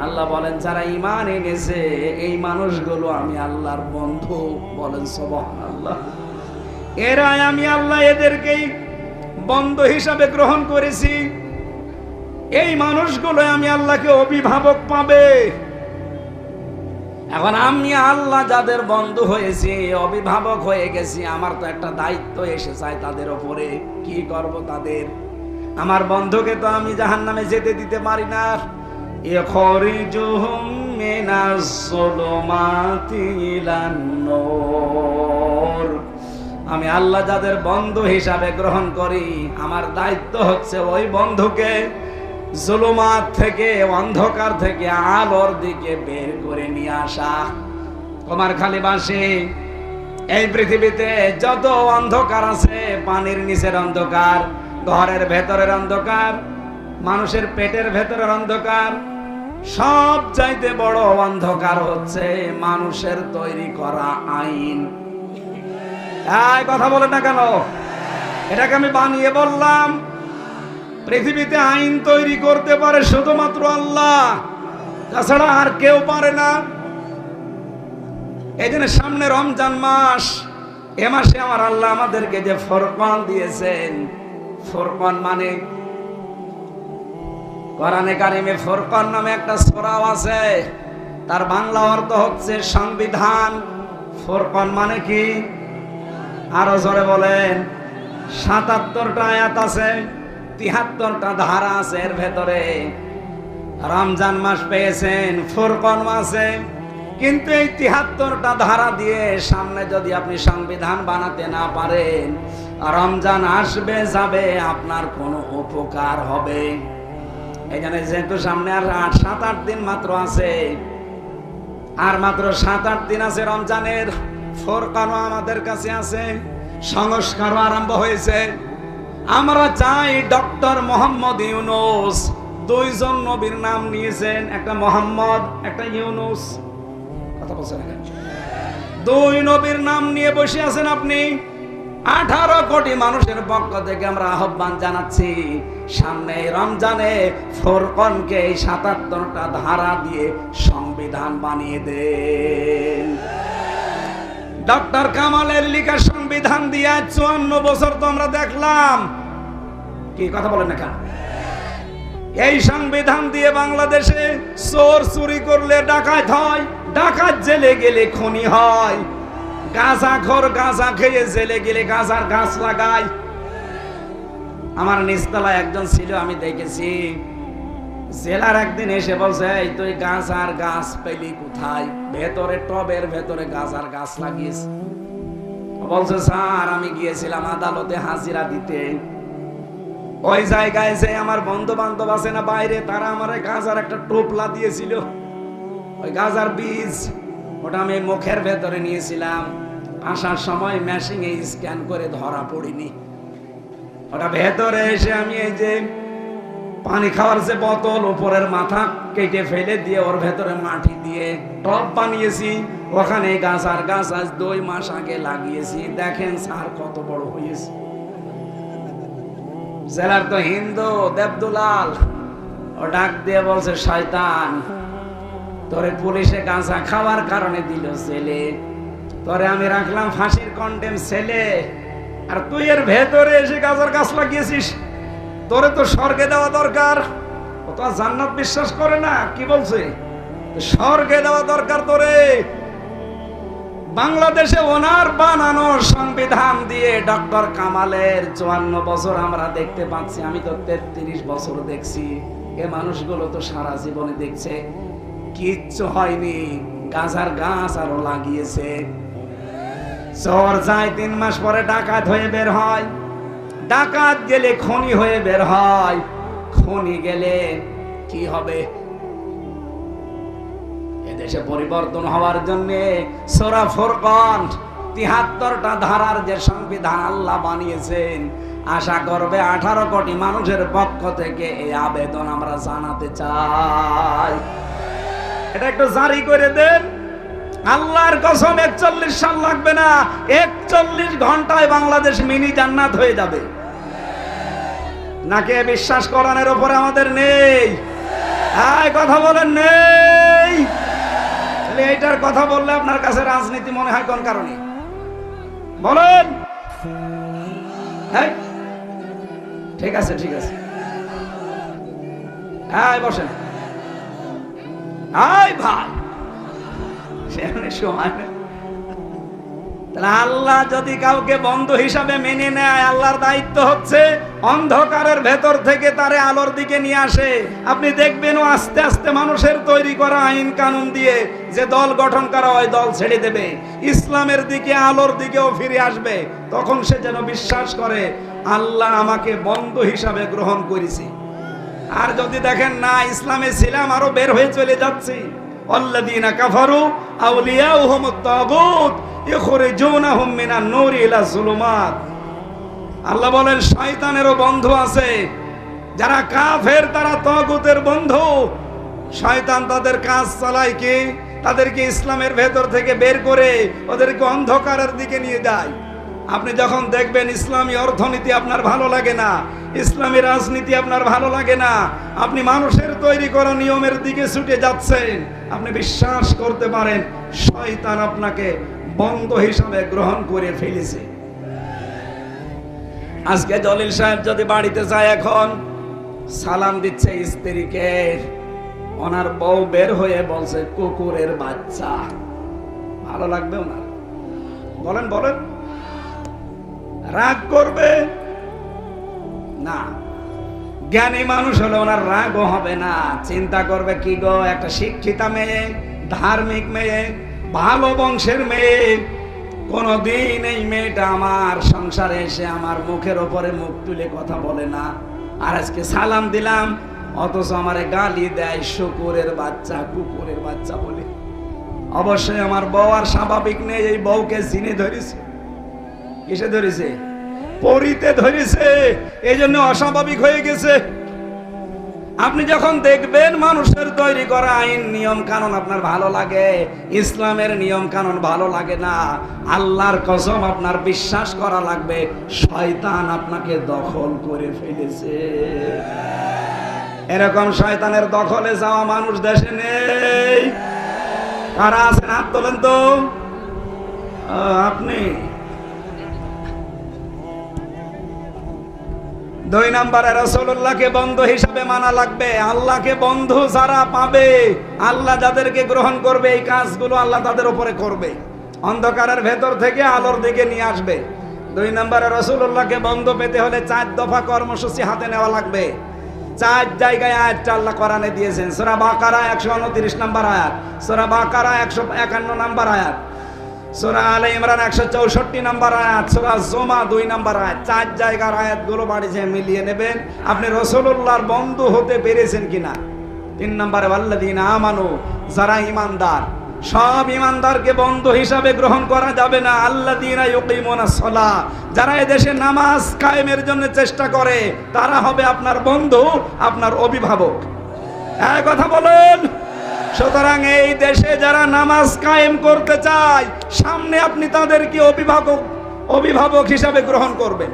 আল্লাহ বলেন যারা ঈমান এনেছে এই মানুষগুলো আমি আল্লাহর বন্ধু। বলেন সুবহানাল্লাহ। এরাই আমি আল্লাহ এদেরকেই বন্ধু হিসাবে গ্রহণ করেছি। এই মানুষগুলো আমি আল্লাহকে অভিভাবক পাবে। এখন আমি আল্লাহ যাদের বন্ধু হয়েছি, অভিভাবক হয়ে গেছি, আমার তো একটা দায়িত্ব এসে যায় তাদের উপরে। কি করব তাদের? আমার বন্ধুকে তো আমি জাহান্নামে যেতে দিতে পারি না। ইখরিজুহুম মিনাস যুলুমাতি ইলান নূর। আমি আল্লাহ যাদের বন্ধু হিসাবে গ্রহণ করি, আমার দায়িত্ব হচ্ছে ওই বন্ধুকে জুলুমাত থেকে, অন্ধকার থেকে আলোর দিকে বের করে নিয়ে আসা। তোমার খালি বাসে এই পৃথিবীতে যত অন্ধকার আছে, পানির নিচের অন্ধকার, ঘরের ভেতরের অন্ধকার, মানুষের পেটের ভেতরের অন্ধকার, সব চাইতে বড় অন্ধকার হচ্ছে মানুষের তৈরি করা আইন। এই কথা বলে না কেন? এটাকে আমি বানিয়ে বললাম। পৃথিবীতে আইন তৈরি করতে পারে শুধুমাত্র আল্লাহ, তাছাড়া আর কেউ পারে না। এই জন্য সামনে রমজান মাস, এ মাসে আমার আল্লাহ আমাদেরকে যে ফুরকান দিয়েছেন, ফুরকান মানে কোরআনে কারিমে ফুরকান নামে একটা সূরা আছে, তার বাংলা অর্থ হচ্ছে সংবিধান। ফুরকান মানে কি? আরো জোরে বলেন। 77টা আয়াত আছে, 73টা ধারা আছে এর ভেতরে। রমজান মাস পেয়েছেন, ফুরকান মাসে, কিন্তু এই 73টা ধারা দিয়ে সামনে যদি আপনি সংবিধান বানাতে না পারেন, রমজান আসবে যাবে, আপনার কোনো উপকার হবে? এই জন্য যেহেতু সামনে আর 7-8 দিন মাত্র আছে, আর মাত্র 7-8 দিন আছে রমজানের, ফুরকানও আমাদের কাছে আছে, সংস্কারও আরম্ভ হয়েছে। আমরা চাই ডক্টর মোহাম্মদ ইউনূস দুইজন নবীর নাম নিয়েছেন, একটা মোহাম্মদ, একটা ইউনুস। কথা বলছেন না? দুই নবীর নাম নিয়ে বসে আছেন আপনি। 18 কোটি মানুষের পক্ষ থেকে আমরা আহ্বান জানাচ্ছি, সামনে রমজানে ফুরকানকে 77টা ধারা দিয়ে সংবিধান বানিয়ে দেন। ডক্টর কামালের লেখা সংবিধান দিয়ে 54 বছর তো আমরা দেখলাম। কি কথা বলেন না কেন? এই সংবিধান দিয়ে বাংলাদেশে চোর চুরি করলে ডাকাত হয়, ডাকাত জেলে গেলে খুনি হয়, গাঁজাখোর গাঁজা খেয়ে জেলে গেলে গাঁজার গাছ লাগায়। আমার নিচতলায় একজন ছিল, আমি দেখেছি, জেলার একদিন এসে বলছে, এই তুই গাঁজার গাছ পেলি কোথায়? ভেতরে টবের ভেতরে গাঁজার গাছ লাগিয়েছ। বলছে, স্যার আমি গিয়েছিলাম আদালতে হাজিরা দিতে, ওই জায়গায় যে আমার বন্ধু বান্ধব আছে না বাইরে, তারা আমার গাঁজার একটা টোপলা দিয়েছিল, ওই গাঁজার বীজ, ওটা আমি মুখের ভেতরে নিয়েছিলাম, আসার সময় মেশিনে স্ক্যান করে ধরা পড়িনি। ওটা ভেতরে এসে আমি এই যে পানি খাওয়ার যে বোতল, উপরের মাথা কেটে ফেলে দিয়ে ওর ভেতরে মাটি দিয়ে টব বানিয়েছি, ওখানে গাঁজার গাছ আজ 2 মাস আগে লাগিয়েছি। দেখেন স্যার কত বড় হয়েছে। জেলার তো হিন্দু দেবদুলাল, ও ডাক দিয়ে বলছে, শয়তান, তোরে পুলিশে গাঁজা খাওয়ার কারণে দিল জেলে, তোরে আমি রাখলাম ফাঁসির কন্ডেম ছেলে, আর তুই এর ভেতরে এসে গাঁজার গাছ লাগিয়েছিস। তোরে তো স্বর্গে দেওয়া দরকার। ও তো জান্নাত বিশ্বাস করে না, কি বলছে? স্বর্গে দেওয়া দরকার তোরে। বাংলাদেশে ওনার বানানো সংবিধান দিয়ে ডক্টর কামালের 54 বছর আমরা দেখতে পাচ্ছি। আমি তো 33 বছর দেখছি। এ মানুষগুলো তো সারা জীবনে দেখছে, কিচ্ছু হয়নি, গাঁজার গাছ আরো লাগিয়েছে। চোর যায় 3 মাস পরে ডাকাত হয়ে বের হয়, ডাকাত গেলে খনি হয়ে বের হয়, খনি গেলে কি হবে? এদেশে পরিবর্তন হওয়ার জন্য সূরা ফুরকান 73টা ধারার যে সংবিধান আল্লাহ বানিয়েছেন, আশা করবে 18 কোটি মানুষের পক্ষ থেকে এই আবেদন আমরা জানাতে চাই, এটা একটু জারি করে দেন। আল্লাহর কসম 41 সাল লাগবে না, 41 ঘন্টায় বাংলাদেশ মিনি জান্নাত হয়ে যাবে। নাকি বিশ্বাস করানোর উপরে আমাদের নেই? কথা বলেন নেই? এইটার কথা বললে আপনার কাছে রাজনীতি মনে হয় কোন কারণে? বলেন। হ্যাঁ ঠিক আছে, ঠিক আছে, হ্যাঁ বসেন। ভাই সময় আল্লাহ যদি কাউকে বন্ধু হিসাবে মেনে নেয়, আল্লাহর দায়িত্ব হচ্ছে অন্ধকারের ভেতর থেকে তারে আলোর দিকে নিয়ে আসে। আপনি দেখবেন ও আস্তে আস্তে মানুষের তৈরি করা আইন কানুন দিয়ে যে দল গঠন করা হয়, দল ছেড়ে দেবে, ইসলামের দিকে আলোর দিকেও ফিরে আসবে। তখন সে যেন বিশ্বাস করে আল্লাহ আমাকে বন্ধু হিসাবে গ্রহণ করেছে। আর যদি দেখেন না ইসলামে ছিলাম, আরো বের হয়ে চলে যাচ্ছি, আল্লাযীনা কাফারু আউলিয়াউহুমুত তাগুত ইখরিজুনাহুম মিনান নূরি ইলা যুলুমাত। আল্লাহ বলেন শয়তানেরও বন্ধু আছে, যারা কাফের তারা তাগুতের বন্ধু। শয়তান তাদের কাজ চালায় কি? তাদেরকে ইসলামের ভেতর থেকে বের করে ওদেরকে অন্ধকারের দিকে নিয়ে যায়। আপনি যখন দেখবেন ইসলামী অর্থনীতি আপনার ভালো লাগে না, ইসলামী রাজনীতি আপনার ভালো লাগে না, আপনি মানুষের তৈরি করা নিয়মের দিকে ছুটে যাচ্ছেন, আপনি বিশ্বাস করতে পারেন শয়তান আপনাকে বন্ধু হিসাবে গ্রহণ করে ফেলেছে। আজকে জলিল সাহেব যদি বাড়িতে যায়, এখন সালাম দিচ্ছে স্ত্রীকে, ওনার বউ বের হয়ে বলছে কুকুরের বাচ্চা, ভালো লাগবে ওনার? বলেন বলেন, রাগ করবে না? জ্ঞানী মানুষ হলে ওনার রাগও হবে না, চিন্তা করবে কি গো, একটা শিক্ষিতা মেয়ে, ধার্মিক মেয়ে, ভালো বংশের মেয়ে, কোনদিন এই মেয়েটা আমার সংসারে এসে আমার মুখের ওপরে মুখ তুলে কথা বলে না, আর আজকে সালাম দিলাম অথচ আমারে গালি দেয় শুকুরের বাচ্চা, কুকুরের বাচ্চা বলে। অবশ্যই আমার বউ আর স্বাভাবিক নেই, এই বউকে চিনে ধরেছে। কিসে ধরেছে? পরিতে ধরেছে, এই জন্য অস্বাভাবিক হয়ে গেছে। আপনি যখন দেখবেন মানুষের তৈরি করা আইন নিয়ম কানুন আপনার ভালো লাগে, ইসলামের নিয়ম কানুন ভালো লাগে না, আল্লাহর কসম আপনার বিশ্বাস করা লাগবে শয়তান আপনাকে দখল করে ফেলেছে। এরকম শয়তানের দখলে যাওয়া মানুষ দেশে নেই। কারা আছেন হাত তোলেন তো। আপনি 2 নম্বরে রাসূলুল্লাহকে বন্ধু হিসাবে মানা লাগবে। আল্লাহকে বন্ধু যারা পাবে, আল্লাহ যাদেরকে গ্রহণ করবে, এই কাজগুলো আল্লাহ তাদের উপরে করবে, অন্ধকারের ভেতর থেকে আলোর দিকে নিয়ে আসবে। 2 নম্বরে রাসূলুল্লাহকে বন্ধু পেতে হলে 4 দফা কর্মসূচি হাতে নেওয়া লাগবে। 4 জায়গায় আয়াতটা আল্লাহ কোরআনে দিয়েছেন। সূরা বাকারা 129 নম্বর আয়াত, সূরা বাকারা 151 নম্বর আয়াত, সূরা আলে ইমরান 164 নম্বর আয়াত, সূরা জুমা 2 নম্বর আয়াত। 4 জায়গার আয়াতগুলো বাড়িতে মিলিয়ে নেবেন আপনি রাসূলুল্লাহর বন্ধু হতে পেরেছেন কিনা। 3 নম্বরে ওয়াল্লাযীনা আমানু, যারা ঈমানদার, সব ঈমানদারকে বন্ধু হিসাবে গ্রহণ করা যাবে না। আল্লাযীনা ইউকিমুনাস সালাহ, যারা এদেশে নামাজ কায়েমের জন্য চেষ্টা করে, তারা হবে আপনার বন্ধু, আপনার অভিভাবক। এই কথা বলেন। সুতরাং এই দেশে যারা নামাজ কায়েম করতে চায়, সামনে আপনি তাদেরকে অভিভাবক হিসাবে গ্রহণ করবেন।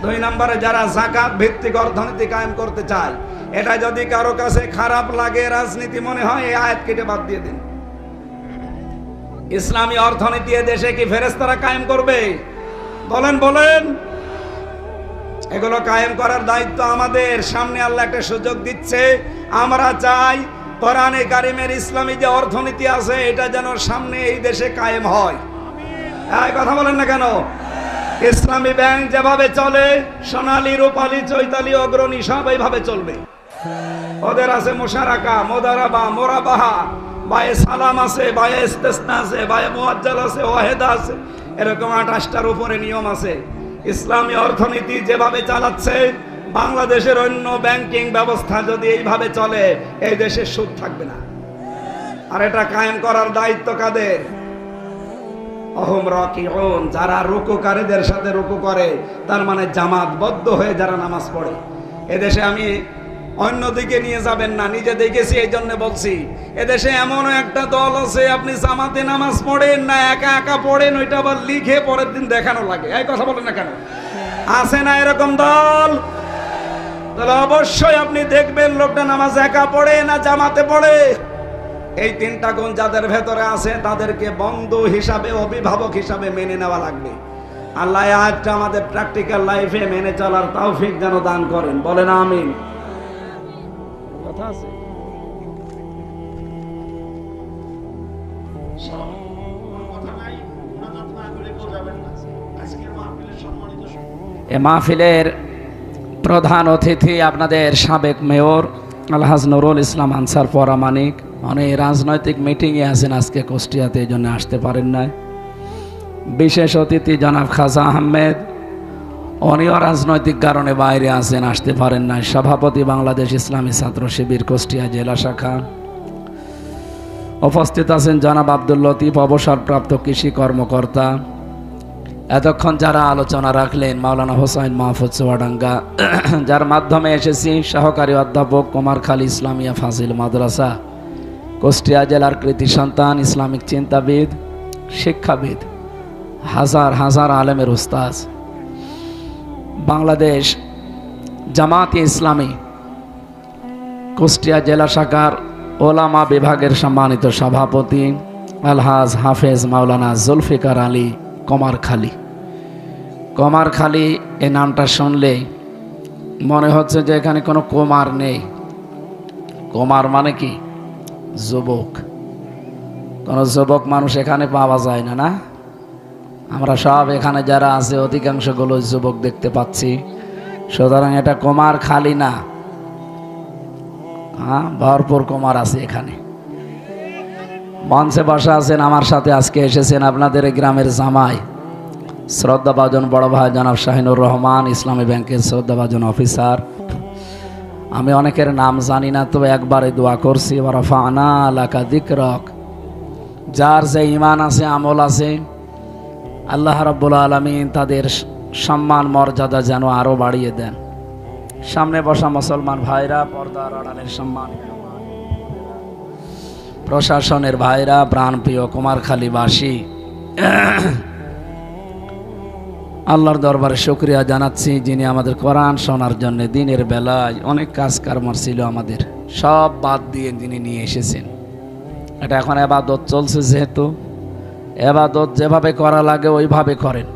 2 নম্বরে যারা যাকাত ভিত্তিক অর্থনীতি কায়েম করতে চায়, এটা যদি কারো কাছে খারাপ লাগে, রাজনীতি মনে হয়, এই আয়াত কেটে বাদ দিয়ে দিন। ইসলামী অর্থনীতি দেশে কি ফেরেশতারা কায়েম করবে? বলেন বলেন। এগুলো কায়েম করার দায়িত্ব আমাদের। সামনে আল্লাহ একটা সুযোগ দিচ্ছে, আমরা চাই কোরআনে কারিমের ইসলামী যে অর্থনীতি আছে, এটা যেন সামনে এই দেশে কায়েম হয়। এই কথা বলেন না কেন? ইসলামী ব্যাংক যেভাবে চলে, সোনালী, রূপালী, চৈতালি, অগ্রণী সব এইভাবে চলবে। ওদের আছে মুশারাকা, মুদারাবা, মুরাবাহা, বায়ে সালাম আছে, বায়ে ইস্তেসনা আছে, বায়ে মুআজ্জাল আছে, ওয়াহেদা আছে, এরকম 28টার উপরে নিয়ম আছে। ইসলামী অর্থনীতি যেভাবে চালাচ্ছে, বাংলাদেশের অন্য ব্যাংকিং ব্যবস্থা যদি এইভাবে চলে, এই দেশে সুদ থাকবে না। আর এটা কায়েম করার দায়িত্ব কাদের? অহম রাকিউন, যারা রুকুকারীদের সাথে রুকু করে, তার মানে জামাতবদ্ধ হয়ে যারা নামাজ পড়ে। এদেশে আমি অন্যদিকে নিয়ে যাবেন না, নিজে দেখেছি, এই জন্য বলছি। এদেশে এমন একটা দল আছে, আপনি জামাতে নামাজ পড়েন না, একা একা পড়েন, ওইটা আবার লিখে পরের দিন দেখানো লাগে। এই কথা বলেন না কেন? আছে না এরকম দল? তাহলে অবশ্যই আপনি দেখবেন লোকটা নামাজ একা পড়ে না জামাতে পড়ে। এই 3টা গুণ যাদের ভেতরে আছে, তাদেরকে বন্ধু হিসাবে, অভিভাবক হিসাবে মেনে নেওয়া লাগবে। আল্লাহ আয়াতটা আমাদের প্র্যাকটিক্যাল লাইফে মেনে চলার তৌফিক যেন দান করেন। বলেন আমিন। কথা আছে। এ মাহফিলের প্রধান অতিথি আপনাদের সাবেক মেয়র আলহাজ নুরুল ইসলাম আনসার পরামানিক। অনেক রাজনৈতিক মিটিংয়ে আছেন, আজকে কুষ্টিয়াতে, এই জন্য আসতে পারেন নাই। বিশেষ অতিথি জনাব খাজা আহমেদ, উনিও রাজনৈতিক কারণে বাইরে আছেন, আসতে পারেন নাই। সভাপতি বাংলাদেশ ইসলামী ছাত্র শিবির কুষ্টিয়া জেলা শাখা। উপস্থিত আছেন জনাব আব্দুল লতিফ, অবসরপ্রাপ্ত কৃষি কর্মকর্তা। এতক্ষণ যারা আলোচনা রাখলেন, মাওলানা হোসাইন মাহফুজ চুয়াডাঙ্গা, যার মাধ্যমে এসেছি, সহকারী অধ্যাপক কুমারখালী ইসলামিয়া ফাজিল মাদ্রাসা, কুষ্টিয়া জেলার কৃতি সন্তান, ইসলামিক চিন্তাবিদ, শিক্ষাবিদ, হাজার হাজার আলেমের উস্তাদ, বাংলাদেশ জামাতে ইসলামী কুষ্টিয়া জেলা শাখার ওলামা বিভাগের সম্মানিত সভাপতি আলহাজ হাফেজ মাওলানা জুলফিকার আলী কুমারখালী। কুমারখালী এই নামটা শুনলে মনে হচ্ছে যে এখানে কোনো কুমার নেই। কুমার মানে কি? যুবক। কোনো যুবক মানুষ এখানে পাওয়া যায় না, না? আমরা সব এখানে যারা আছে অধিকাংশগুলো যুবক দেখতে পাচ্ছি। সুতরাং এটা কুমারখালী না, হ্যাঁ, ভরপুর কুমার আছে এখানে। মঞ্চে বসা আছেন, আমার সাথে আজকে এসেছেন আপনাদের এই গ্রামের জামাই, শ্রদ্ধাভাজন বড় ভাই জনাব শাহিনুর রহমান, ইসলামী ব্যাংকের শ্রদ্ধাভাজন অফিসার। আমি অনেকের নাম জানি না, তবে একবারে দোয়া করছি, ওয়ারাফা'না লাকা যিকরাক। যার যে ঈমান আছে, আমল আছে, আল্লাহ রাব্বুল আলামিন তাদের সম্মান মর্যাদা যেন আরো বাড়িয়ে দেন। সামনে বসা মুসলমান ভাইরা, পর্দার আড়ালের সম্মান, প্রশাসনের ভাইরা, প্রাণপ্রিয় কুমারখালীবাসী, আল্লাহর দরবারে শুকরিয়া জানাচ্ছি যিনি আমাদের কোরআন শোনার জন্য দিনের বেলায় অনেক কাজ কর্ম ছিল আমাদের সব বাদ দিয়ে তিনি নিয়ে এসেছেন। এটা এখন ইবাদত চলছে, যেহেতু ইবাদত যেভাবে করা লাগে ওইভাবে করেন।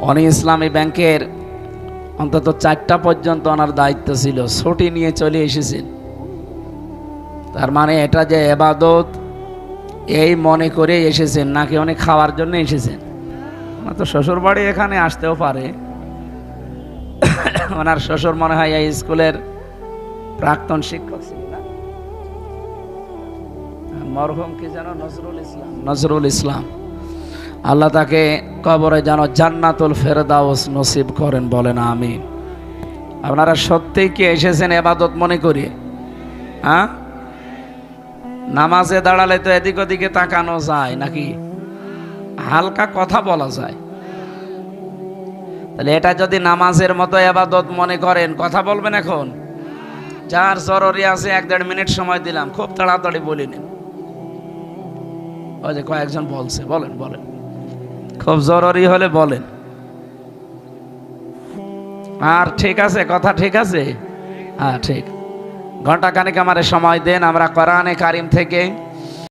উনি ইসলামী ব্যাংকের অন্তত 4টা পর্যন্ত ওনার দায়িত্ব ছিল, ছুটি নিয়ে চলে এসেছেন। তার মানে এটা যে ইবাদত এই মনে করে এসেছেন নাকি উনি খাওয়ার জন্য এসেছেন? ওনার তো শ্বশুর বাড়ি, এখানে আসতেও পারে। ওনার শ্বশুর মনে হয় এই স্কুলের প্রাক্তন শিক্ষক ছিল না, মরহুম কি যেন নজরুল ইসলাম। আল্লাহ তাকে কবরে যেন জান্নাতুল ফেরদাউস নসিব করেন, বলেন আমিন। আপনারা সত্যিই কি এসেছেন ইবাদত মনে করি? হ্যাঁ, নামাজে দাঁড়ালে তো এদিক ওদিকে তাকানো যায় নাকি? হালকা কথা বলা যায়। তাহলে এটা যদি নামাজের মতো ইবাদত মনে করেন, কথা বলবেন এখন? যার জরুরি আছে 1-1.5 মিনিট সময় দিলাম, খুব তাড়াতাড়ি বলে নিন। ওই যে কয়েকজন বলছে, বলেন বলেন, খুব জরুরি হলে বলেন। আর ঠিক আছে, কথা ঠিক আছে? হ্যাঁ ঠিক। ঘন্টা খানেক আমারে সময় দেন, আমরা কোরআনে কারিম থেকে